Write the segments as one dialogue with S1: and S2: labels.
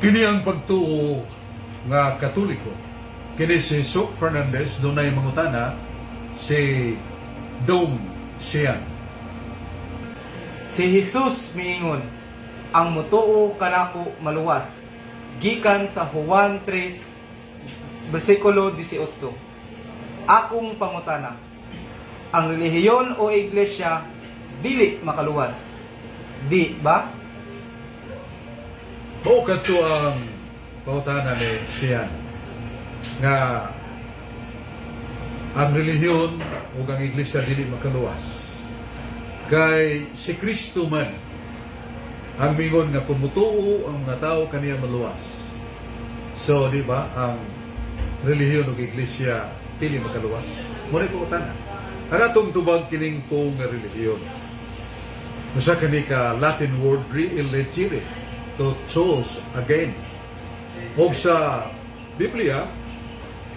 S1: Kini ang pagtuo nga Katoliko. Kini si Sok Fernandez dunay mangutana si Dong Sian.
S2: Si Jesus miingon, ang mutuo kanako maluwas. Gikan sa Juan 3, versikulo 18. Akong pangutana, ang relihiyon o iglesia dili makaluwas. Di ba?
S1: Mao kadto ang pangutana ni Sian nga ang relihiyon o ang iglesia dili makaluwas. Kay si Kristo man ang mingon nga kumutuo ang mga tao kaniya maluwas. So, di ba, ang relihiyon o iglesia dili makaluwas. Muna ko utana. Ang atong tubag kining po nga relihiyon. Masa kani ka Latin word re-elegere, to choose again. O sa Biblia,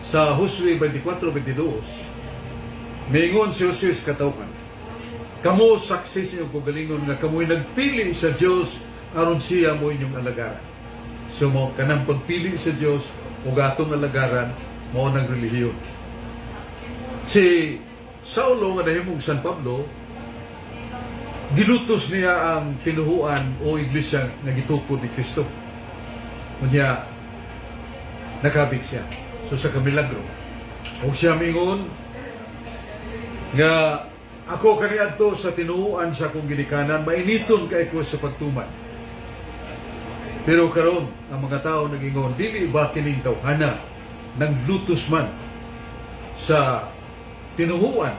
S1: sa Josue 24:22, mingon si Josue katawhan, kamo saksi sa inyong pagalingon nga kamo'y nagpili sa Diyos aron siya mo inyong alagaran. So mo kanang pagpili sa Diyos o gatong alagaran mo ng relihiyon. Si Saulo nga nahimong San Pablo, gilutos niya ang pinuhuan o iglesia nga gitukod ni Kristo. Kunya nakabig siya. So sa kamilagro, o siya mingon nga ako kaniadto sa tinuuan sa akong ginikanan, mainiton kay ko sa pagtuman. Pero karon ang mga tao nagingon, dili ba kining tawhana ng lutos man sa tinuuan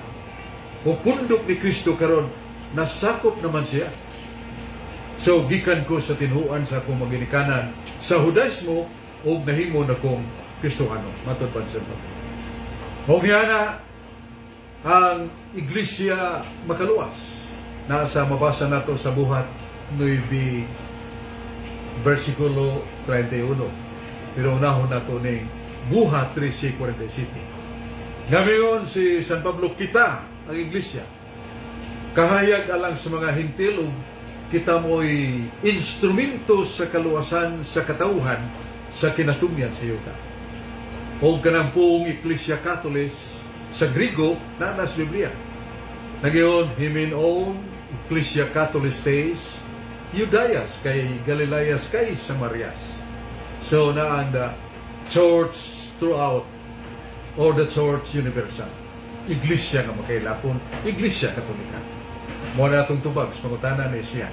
S1: o pundok ni Kristo karon nasakop naman siya. So gikan ko sa tinuuan sa akong ginikanan sa Judaismo o nahimo na kong Kristohano. Matod pa sa mga. O na ang iglesia makaluwas. Nasa mabasa nato sa buhat 9 versikulo 31. Pero unahon nato ning buhat 13:47. Ngayon si San Pablo, kita ang iglesia kahayag alang sa mga hintil o kita mo'y instrumento sa kaluwasan sa katauhan sa kinatungyan sa yuta. O kanang poong Iglesia Katolis sa Grigo na nas Biblia. Nagyon, himinon, Iglesia Katolis Teis, Judayas kay Galileas kay Samarias. So na ang the church throughout or the church universal. Iglesia nga makailapon, Iglesia Katolika. Muna itong tubag sa pangutana ni Sian.